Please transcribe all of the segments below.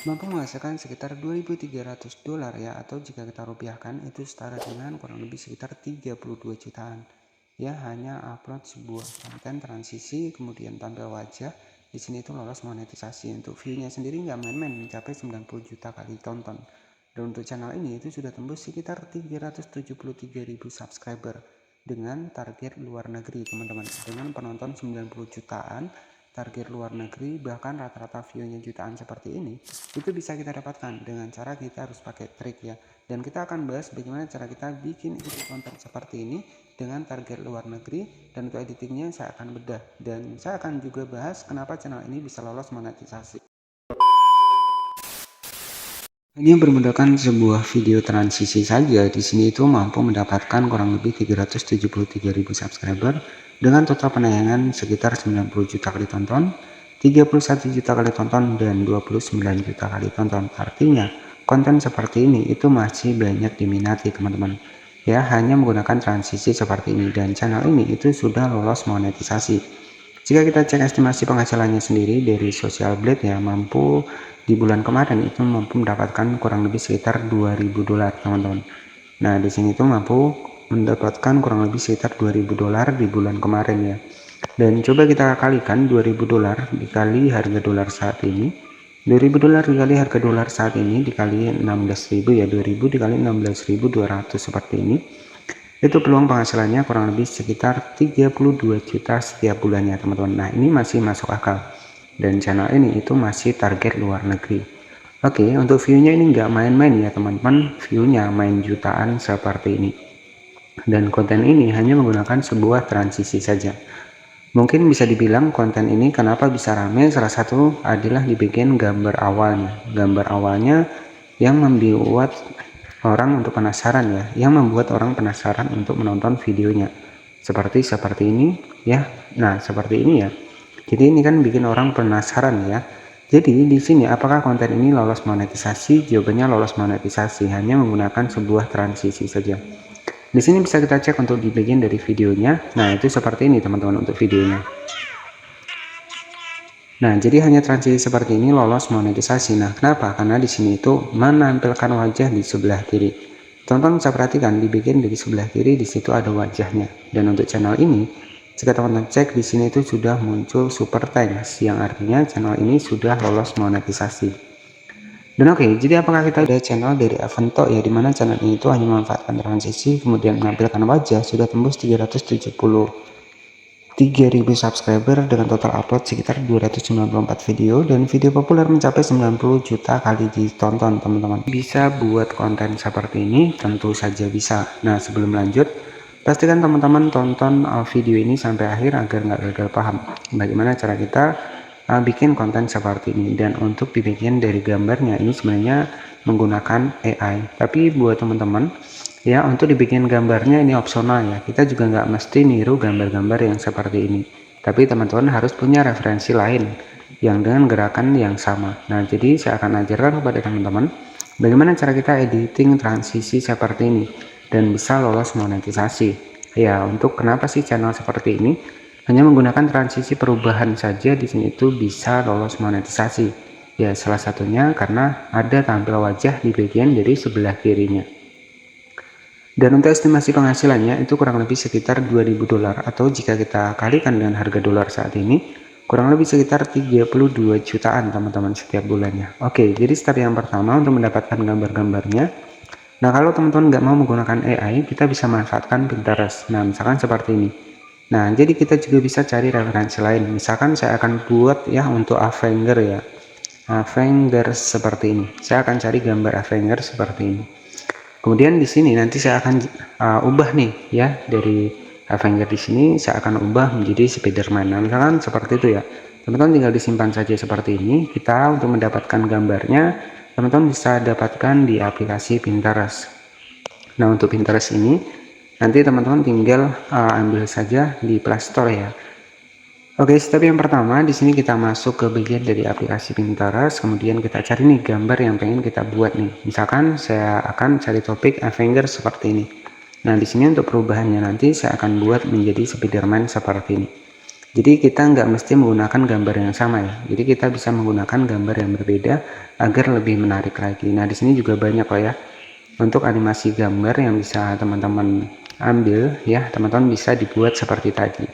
mampu menghasilkan sekitar 2.300 dolar ya, atau jika kita rupiahkan itu setara dengan kurang lebih sekitar 32 jutaan. Ya, hanya upload sebuah konten transisi kemudian tampil wajah. Di sini itu lolos monetisasi. Untuk view-nya sendiri nggak main-main, mencapai 90 juta kali tonton. Dan untuk channel ini itu sudah tembus sekitar 373.000 subscriber dengan target luar negeri, teman-teman. Dengan penonton 90 jutaan, target luar negeri, bahkan rata-rata view-nya jutaan seperti ini, itu bisa kita dapatkan dengan cara kita harus pakai trik ya. Dan kita akan bahas bagaimana cara kita bikin konten seperti ini dengan target luar negeri, dan untuk editingnya saya akan bedah, dan saya akan juga bahas kenapa channel ini bisa lolos monetisasi. Hanya bermodalkan sebuah video transisi saja, di sini itu mampu mendapatkan kurang lebih 373.000 subscriber dengan total penayangan sekitar 90 juta kali tonton, 31 juta kali tonton, dan 29 juta kali tonton. Artinya konten seperti ini itu masih banyak diminati, teman-teman. Ya, hanya menggunakan transisi seperti ini, dan channel ini itu sudah lolos monetisasi. Jika kita cek estimasi penghasilannya sendiri dari Social Blade ya, mampu di bulan kemarin itu mampu mendapatkan kurang lebih sekitar 2.000 dolar, teman-teman. Nah, di sini tuh mampu mendapatkan kurang lebih sekitar 2.000 dolar di bulan kemarin ya. Dan coba kita kalikan 2.000 dolar dikali harga dolar saat ini. 2.000 dolar dikali harga dolar saat ini dikali 16.000 ya, 2.000 dikali 16.200 seperti ini. Itu peluang penghasilannya kurang lebih sekitar 32 juta setiap bulannya, teman-teman. Nah, ini masih masuk akal, dan channel ini itu masih target luar negeri. Oke, untuk view-nya ini nggak main-main ya, teman-teman. View-nya main jutaan seperti ini, dan konten ini hanya menggunakan sebuah transisi saja. Mungkin bisa dibilang konten ini kenapa bisa rame, salah satu adalah di bagian gambar awalnya. Gambar awalnya yang membuat orang untuk penasaran ya, yang membuat orang penasaran untuk menonton videonya. Seperti ini ya. Nah, seperti ini ya. Jadi ini kan bikin orang penasaran ya. Jadi di sini apakah konten ini lolos monetisasi? Jawabannya lolos monetisasi, hanya menggunakan sebuah transisi saja. Di sini bisa kita cek untuk di bagian dari videonya. Nah, itu seperti ini teman-teman untuk videonya. Nah, jadi hanya transisi seperti ini lolos monetisasi. Nah, kenapa? Karena di sini itu menampilkan wajah di sebelah kiri. Teman-teman bisa perhatikan di bagian dari sebelah kiri di situ ada wajahnya. Dan untuk channel ini, jika teman-teman cek di sini itu sudah muncul super thanks, yang artinya channel ini sudah lolos monetisasi. Dan oke, jadi apakah kita ada channel dari Avento ya, dimana channel ini itu hanya memanfaatkan transisi kemudian menampilkan wajah, sudah tembus 373.000 subscriber dengan total upload sekitar 294 video, dan video populer mencapai 90 juta kali ditonton, teman-teman. Bisa buat konten seperti ini? Tentu saja bisa. Nah, sebelum lanjut, pastikan teman-teman tonton video ini sampai akhir agar nggak gagal paham bagaimana cara kita bikin konten seperti ini. Dan untuk di bagian dari gambarnya ini sebenarnya menggunakan AI, tapi buat teman-teman ya, untuk di bagian gambarnya ini opsional ya, kita juga nggak mesti niru gambar-gambar yang seperti ini, tapi teman-teman harus punya referensi lain yang dengan gerakan yang sama. Nah, jadi saya akan ajarkan kepada teman-teman bagaimana cara kita editing transisi seperti ini dan bisa lolos monetisasi ya. Untuk kenapa sih channel seperti ini hanya menggunakan transisi perubahan saja di sini itu bisa lolos monetisasi ya? Salah satunya karena ada tampil wajah di bagian dari sebelah kirinya. Dan untuk estimasi penghasilannya itu kurang lebih sekitar 2.000 dolar, atau jika kita kalikan dengan harga dolar saat ini kurang lebih sekitar 32 jutaan, teman-teman, setiap bulannya. Oke, jadi step yang pertama untuk mendapatkan gambar-gambarnya. Nah, kalau teman-teman nggak mau menggunakan AI, kita bisa manfaatkan Pinterest. Nah, misalkan seperti ini. Nah, jadi kita juga bisa cari referensi lain. Misalkan saya akan buat ya untuk Avenger ya. Avenger seperti ini. Saya akan cari gambar Avenger seperti ini. Kemudian di sini nanti saya akan ubah nih ya, dari Avenger di sini saya akan ubah menjadi Spiderman. Nah, misalkan seperti itu ya. Teman-teman tinggal disimpan saja seperti ini. Kita untuk mendapatkan gambarnya, teman-teman bisa dapatkan di aplikasi Pinterest. Nah, untuk Pinterest ini nanti teman-teman tinggal ambil saja di Play Store ya. Oke, step yang pertama di sini kita masuk ke bagian dari aplikasi Pinterest, kemudian kita cari nih gambar yang pengen kita buat nih. Misalkan saya akan cari topik Avenger seperti ini. Nah, di sini untuk perubahannya nanti saya akan buat menjadi Spiderman seperti ini. Jadi kita nggak mesti menggunakan gambar yang sama ya. Jadi kita bisa menggunakan gambar yang berbeda agar lebih menarik lagi. Nah, di sini juga banyak kok ya untuk animasi gambar yang bisa teman-teman ambil ya. Teman-teman bisa dibuat seperti tadi.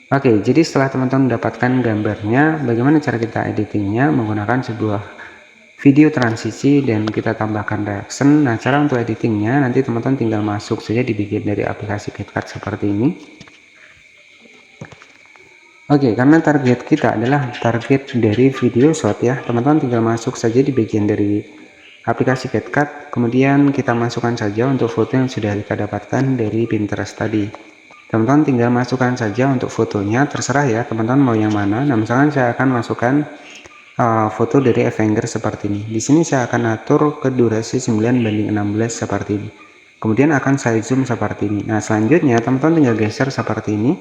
Oke, jadi setelah teman-teman mendapatkan gambarnya, bagaimana cara kita editingnya menggunakan sebuah video transisi dan kita tambahkan reaction. Nah, cara untuk editingnya nanti teman-teman tinggal masuk saja di bagian dari aplikasi CapCut seperti ini. Oke, karena target kita adalah target dari video shot ya, teman-teman tinggal masuk saja di bagian dari aplikasi CapCut, kemudian kita masukkan saja untuk foto yang sudah kita dapatkan dari Pinterest tadi. Teman-teman tinggal masukkan saja untuk fotonya, terserah ya teman-teman mau yang mana. Nah, misalkan saya akan masukkan foto dari Avenger seperti ini. Di sini saya akan atur ke durasi 9:16 seperti ini. Kemudian akan saya zoom seperti ini. Nah, selanjutnya teman-teman tinggal geser seperti ini.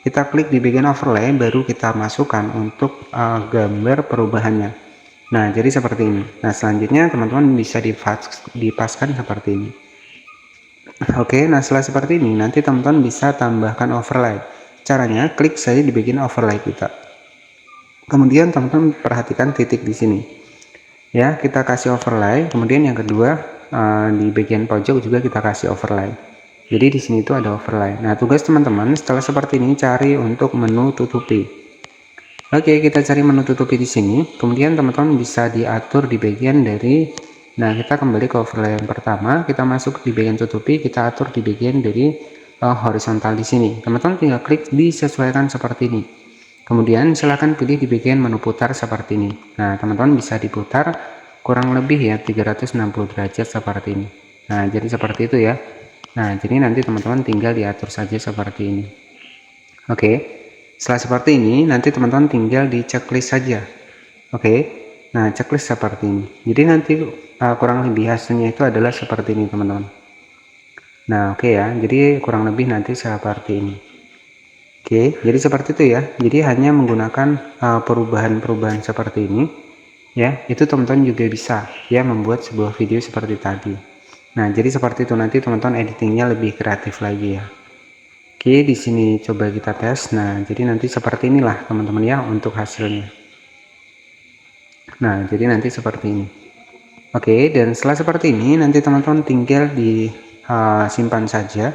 Kita klik di bagian overlay, baru kita masukkan untuk gambar perubahannya. Nah, jadi seperti ini. Nah, selanjutnya teman-teman bisa dipaskan seperti ini. Oke, nah setelah seperti ini, nanti teman-teman bisa tambahkan overlay. Caranya, klik saja di bagian overlay kita. Kemudian teman-teman perhatikan titik di sini. Ya, kita kasih overlay. Kemudian yang kedua, di bagian pojok juga kita kasih overlay. Jadi di sini itu ada overlay. Nah, tugas teman-teman setelah seperti ini cari untuk menu tutupi. Oke, kita cari menu tutupi di sini. Kemudian teman-teman bisa diatur di bagian dari, nah kita kembali ke overlay yang pertama, kita masuk di bagian tutupi, kita atur di bagian dari horizontal di sini. Teman-teman tinggal klik disesuaikan seperti ini. Kemudian silahkan pilih di bagian menu putar seperti ini. Nah, teman-teman bisa diputar kurang lebih ya 360 derajat seperti ini. Nah, jadi seperti itu ya. Nah, jadi nanti teman-teman tinggal diatur saja seperti ini. Oke, setelah seperti ini, nanti teman-teman tinggal di checklist saja. Oke, nah checklist seperti ini. Jadi nanti kurang lebih hasilnya itu adalah seperti ini teman-teman. Nah, oke ya, jadi kurang lebih nanti seperti ini. Oke, jadi seperti itu ya. Jadi hanya menggunakan perubahan-perubahan seperti ini, ya, itu teman-teman juga bisa ya membuat sebuah video seperti tadi. Nah, jadi seperti itu nanti teman-teman editingnya lebih kreatif lagi ya. Oke, di sini coba kita tes. Nah, jadi nanti seperti inilah teman-teman ya untuk hasilnya. Nah, jadi nanti seperti ini. Oke, dan setelah seperti ini nanti teman-teman tinggal disimpan saja.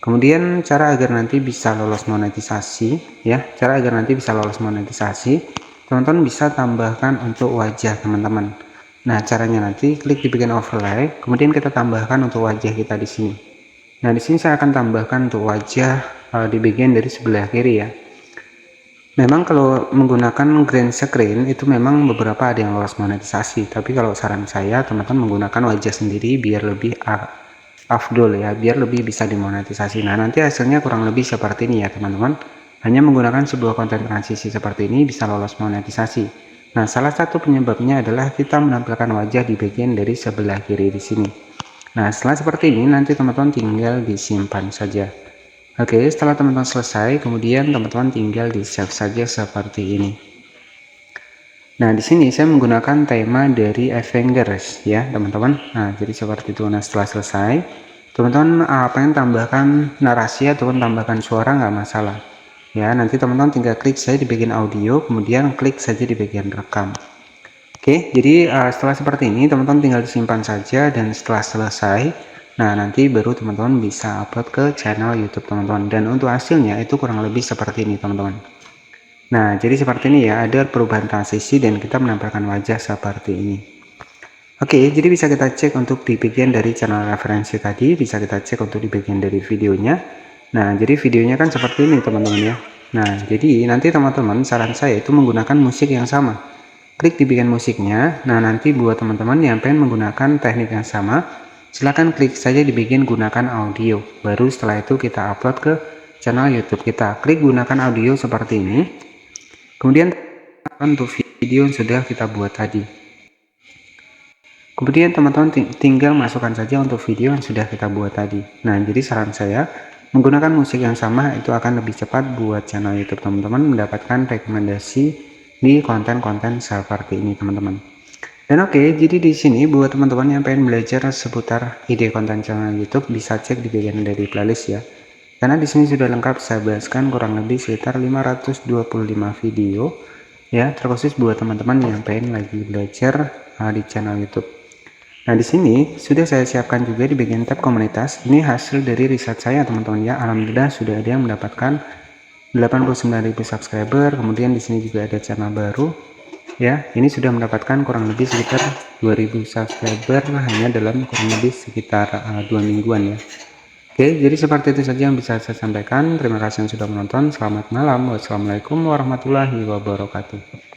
Kemudian cara agar nanti bisa lolos monetisasi ya, cara agar nanti bisa lolos monetisasi, teman-teman bisa tambahkan untuk wajah teman-teman. Nah, caranya nanti klik di bagian overlay, kemudian kita tambahkan untuk wajah kita di sini. Nah, di sini saya akan tambahkan untuk wajah di bagian dari sebelah kiri ya. Memang kalau menggunakan green screen itu memang beberapa ada yang lolos monetisasi, tapi kalau saran saya teman-teman menggunakan wajah sendiri biar lebih afdol ya, biar lebih bisa dimonetisasi. Nah, nanti hasilnya kurang lebih seperti ini ya teman-teman. Hanya menggunakan sebuah konten transisi seperti ini bisa lolos monetisasi. Nah, salah satu penyebabnya adalah kita menampilkan wajah di bagian dari sebelah kiri di sini. Nah, setelah seperti ini nanti teman-teman tinggal disimpan saja. Oke, setelah teman-teman selesai, kemudian teman-teman tinggal di save saja seperti ini. Nah, di sini saya menggunakan tema dari Avengers ya, teman-teman. Nah, jadi seperti itu. Nah, setelah selesai, teman-teman pengen tambahkan narasi ataupun tambahkan suara nggak masalah. Ya, nanti teman-teman tinggal klik saja di bagian audio, kemudian klik saja di bagian rekam. Oke, jadi setelah seperti ini teman-teman tinggal disimpan saja dan setelah selesai, nah nanti baru teman-teman bisa upload ke channel YouTube teman-teman. Dan untuk hasilnya itu kurang lebih seperti ini teman-teman. Nah, jadi seperti ini ya, ada perubahan transisi dan kita menampilkan wajah seperti ini. Oke, jadi bisa kita cek untuk di bagian dari channel referensi tadi, bisa kita cek untuk di bagian dari videonya. Nah, jadi videonya kan seperti ini teman-teman ya. Nah, jadi nanti teman-teman saran saya itu menggunakan musik yang sama. Klik di bagian musiknya. Nah, nanti buat teman-teman yang pengen menggunakan teknik yang sama, silahkan klik saja di bagian gunakan audio. Baru setelah itu kita upload ke channel YouTube kita. Klik gunakan audio seperti ini. Kemudian untuk video yang sudah kita buat tadi. Kemudian teman-teman tinggal masukkan saja untuk video yang sudah kita buat tadi. Nah, jadi saran saya menggunakan musik yang sama itu akan lebih cepat buat channel YouTube teman-teman mendapatkan rekomendasi di konten-konten seperti ini teman-teman. Dan oke, jadi di sini buat teman-teman yang pengen belajar seputar ide konten channel YouTube bisa cek di bagian dari playlist ya. Karena di sini sudah lengkap saya bahaskan kurang lebih sekitar 525 video ya, terkhusus buat teman-teman yang pengen lagi belajar di channel YouTube. Nah, di sini sudah saya siapkan juga di bagian tab komunitas. Ini hasil dari riset saya teman-teman ya. Alhamdulillah sudah ada yang mendapatkan 89.000 subscriber. Kemudian di sini juga ada channel baru ya. Ini sudah mendapatkan kurang lebih sekitar 2000 subscriber hanya dalam kurang lebih sekitar 2 mingguan ya. Oke, jadi seperti itu saja yang bisa saya sampaikan. Terima kasih yang sudah menonton. Selamat malam. Wassalamualaikum warahmatullahi wabarakatuh.